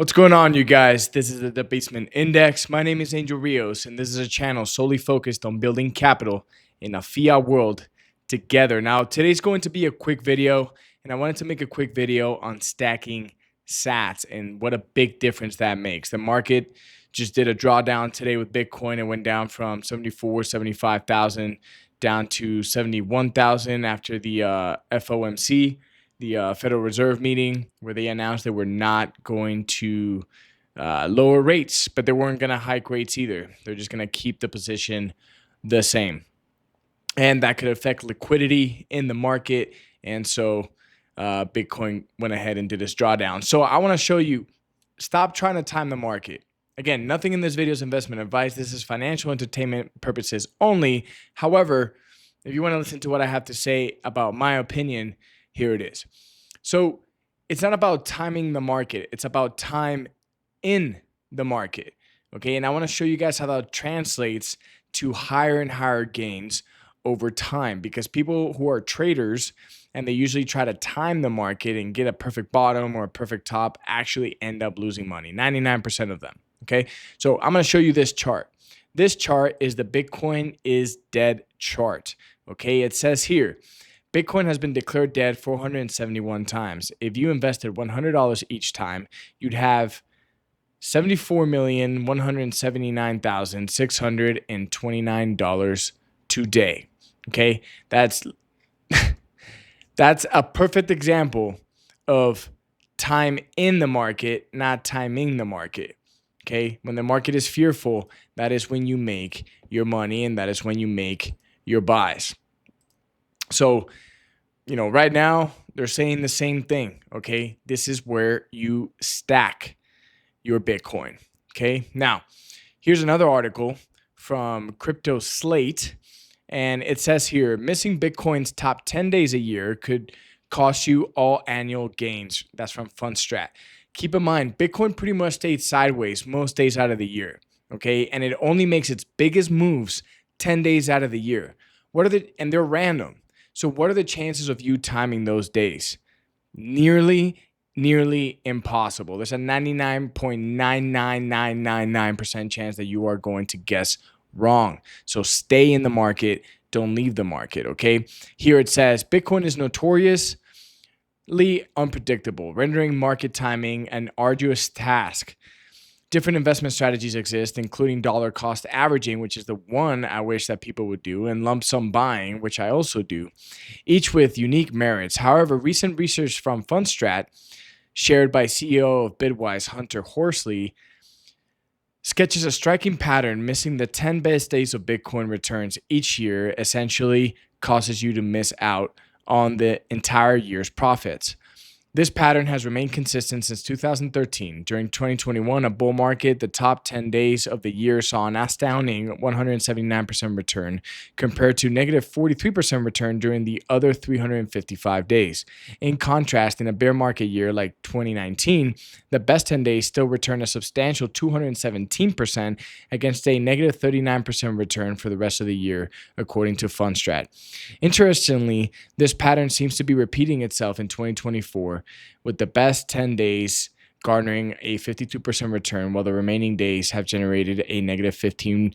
What's going on, you guys? This is the Basement Index. My name is Angel Rios, and this is a channel solely focused on building capital in a fiat world together. Now, today's going to be a quick video, and I wanted to make a quick video on stacking sats and what a big difference that makes. The market just did a drawdown today with Bitcoin. It went down from 75,000 down to 71,000 after the FOMC, the Federal Reserve meeting, where they announced that we're not going to lower rates, but they weren't going to hike rates either. They're just going to keep the position the same. And that could affect liquidity in the market. And so Bitcoin went ahead and did this drawdown. So I want to show you, stop trying to time the market. Again, nothing in this video is investment advice. This is financial entertainment purposes only. However, if you want to listen to what I have to say about my opinion, here it is. So it's not about timing the market. It's about time in the market. Okay. And I want to show you guys how that translates to higher and higher gains over time, because people who are traders and they usually try to time the market and get a perfect bottom or a perfect top actually end up losing money. 99% of them. Okay. So I'm going to show you this chart. This chart is the Bitcoin is dead chart. Okay. It says here, Bitcoin has been declared dead 471 times. If you invested $100 each time, you'd have $74,179,629 today. Okay, that's a perfect example of time in the market, not timing the market. Okay, when the market is fearful, that is when you make your money, and that is when you make your buys. So, right now they're saying the same thing. Okay, this is where you stack your Bitcoin. Okay, now here's another article from Crypto Slate, and it says here, missing Bitcoin's top 10 days a year could cost you all annual gains. That's from Fundstrat. Keep in mind, Bitcoin pretty much stayed sideways most days out of the year. Okay, and it only makes its biggest moves 10 days out of the year. And they're random. So what are the chances of you timing those days? Nearly impossible. There's a 99.99999% chance that you are going to guess wrong. So stay in the market. Don't leave the market, okay? Here it says, Bitcoin is notoriously unpredictable, rendering market timing an arduous task. Different investment strategies exist, including dollar cost averaging, which is the one I wish that people would do, and lump sum buying, which I also do, each with unique merits. However, recent research from Fundstrat, shared by CEO of Bitwise, Hunter Horsley, sketches a striking pattern. Missing the 10 best days of Bitcoin returns each year essentially causes you to miss out on the entire year's profits. This pattern has remained consistent since 2013. During 2021, a bull market, the top 10 days of the year saw an astounding 179% return compared to negative 43% return during the other 355 days. In contrast, in a bear market year like 2019, the best 10 days still returned a substantial 217% against a negative 39% return for the rest of the year, according to Fundstrat. Interestingly, this pattern seems to be repeating itself in 2024, with the best 10 days garnering a 52% return, while the remaining days have generated a negative 15%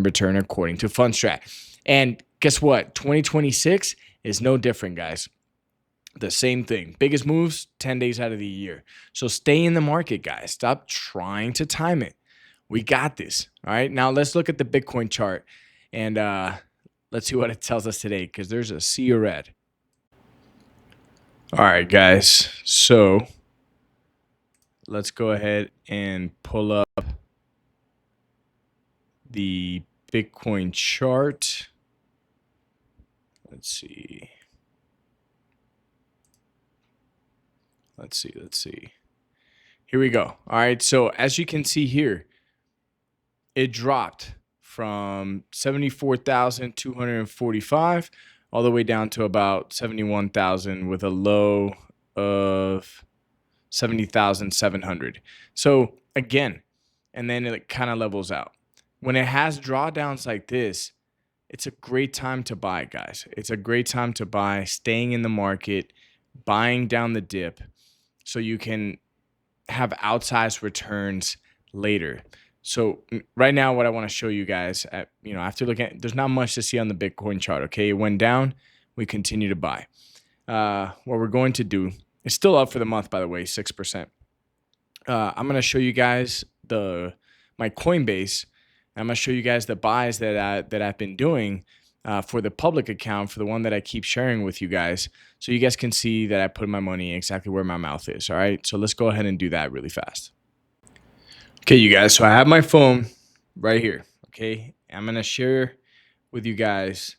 return, according to Fundstrat. And guess what? 2026 is no different, guys. The same thing. Biggest moves, 10 days out of the year. So stay in the market, guys. Stop trying to time it. We got this. All right. Now let's look at the Bitcoin chart, and let's see what it tells us today, because there's a sea of red. All right, guys. So let's go ahead and pull up the Bitcoin chart. Let's see. Here we go. All right. So as you can see here, it dropped from 74,245 all the way down to about 71,000 with a low of 70,700. So again, and then it kind of levels out. When it has drawdowns like this, it's a great time to buy, guys. It's a great time to buy, staying in the market, buying down the dip, so you can have outsized returns later. So right now, what I want to show you guys, after looking at, there's not much to see on the Bitcoin chart. Okay, it went down, we continue to buy. What we're going to do, it's still up for the month, by the way, 6%. I'm going to show you guys my Coinbase. I'm going to show you guys the buys that I've been doing for the public account, for the one that I keep sharing with you guys, so you guys can see that I put my money exactly where my mouth is. All right, so let's go ahead and do that really fast. Okay, you guys, so I have my phone right here. Okay, I'm going to share with you guys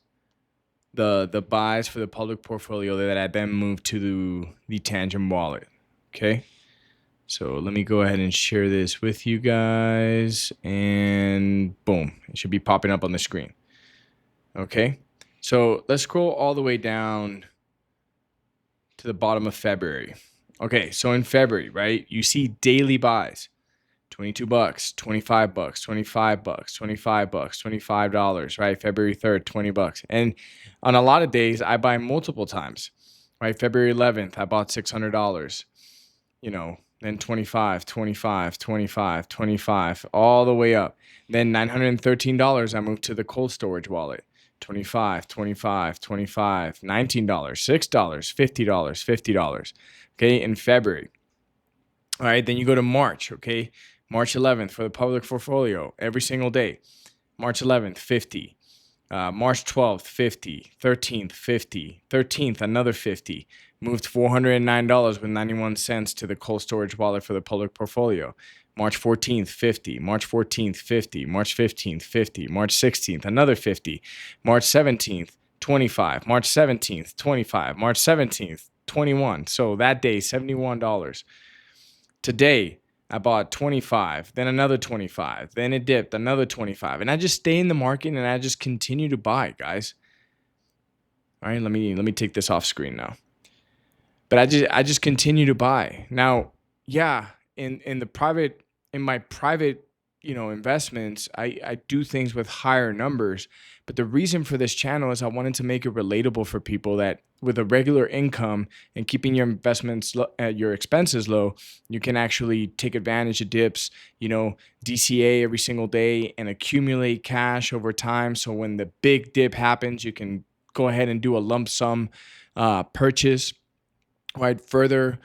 the buys for the public portfolio that I then moved to the Tangent wallet. Okay, so let me go ahead and share this with you guys, and boom, it should be popping up on the screen. Okay, so let's scroll all the way down to the bottom of February. Okay, so in February, right, you see daily buys. $22, $25, $25, $25, $25, right? February 3rd, $20. And on a lot of days, I buy multiple times, right? February 11th, I bought $600, then 25, 25, 25, 25, all the way up. Then $913, I moved to the cold storage wallet. 25, 25, 25, $19, $6, $50, $50. Okay, in February. All right, then you go to March, okay? March 11th for the public portfolio every single day. March 11th, 50. March 12th, 50. 13th, 50. 13th, another 50. Moved $409 with 91 cents to the cold storage wallet for the public portfolio. March 14th, 50. March 14th, 50. March 15th, 50. March 16th, another 50. March 17th, 25. March 17th, 25. March 17th, 21. So that day, $71. Today, I bought 25, then another 25, then it dipped, another 25. And I just stay in the market and I just continue to buy, guys. All right, let me take this off screen now. But I just continue to buy. Now, yeah, in my private, investments, I do things with higher numbers. But the reason for this channel is I wanted to make it relatable for people that with a regular income and keeping your investments your expenses low, you can actually take advantage of dips, DCA every single day and accumulate cash over time. So when the big dip happens, you can go ahead and do a lump sum purchase, right? Further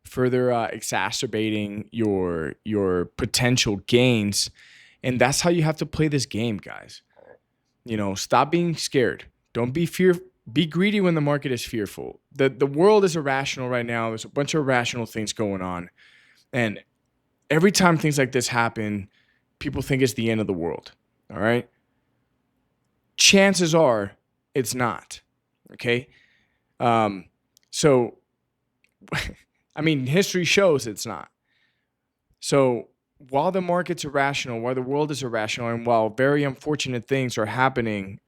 exacerbating your potential gains. And that's how you have to play this game, guys. Stop being scared. Don't be be greedy when the market is fearful. The world is irrational right now. There's a bunch of irrational things going on. And every time things like this happen, people think it's the end of the world. All right? Chances are it's not. Okay? So I mean, history shows it's not. So while the market's irrational, while the world is irrational, and while very unfortunate things are happening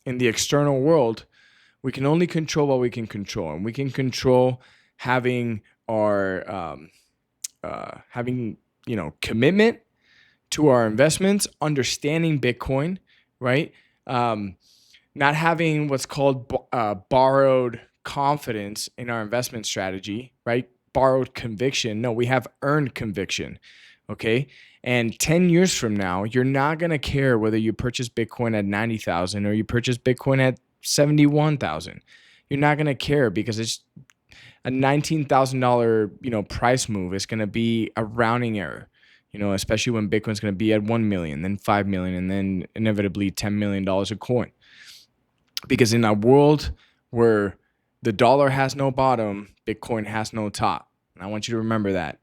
in the external world, we can only control what we can control. And we can control having our commitment to our investments, understanding Bitcoin, right? Not having what's called borrowed confidence in our investment strategy, right? Borrowed conviction. No, we have earned conviction, okay? And 10 years from now, you're not going to care whether you purchase Bitcoin at 90,000 or you purchase Bitcoin at 71,000. You're not going to care because it's a $19,000, price move. It's going to be a rounding error, especially when Bitcoin's going to be at 1 million, then 5 million, and then inevitably $10 million a coin. Because in a world where the dollar has no bottom, Bitcoin has no top. And I want you to remember that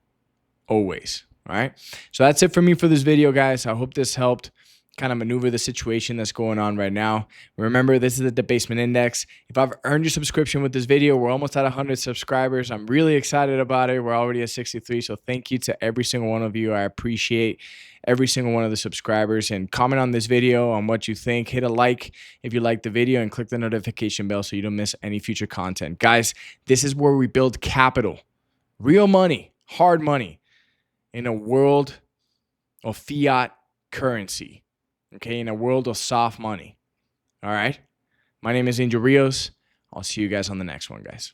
always. All right. So that's it for me for this video, guys. I hope this helped kind of maneuver the situation that's going on right now. Remember, this is the Debasement Index. If I've earned your subscription with this video, we're almost at 100 subscribers. I'm really excited about it. We're already at 63. So thank you to every single one of you. I appreciate every single one of the subscribers, and comment on this video on what you think. Hit a like if you like the video and click the notification bell so you don't miss any future content. Guys, this is where we build capital, real money, hard money in a world of fiat currency. Okay, in a world of soft money. All right. My name is Angel Rios. I'll see you guys on the next one, guys.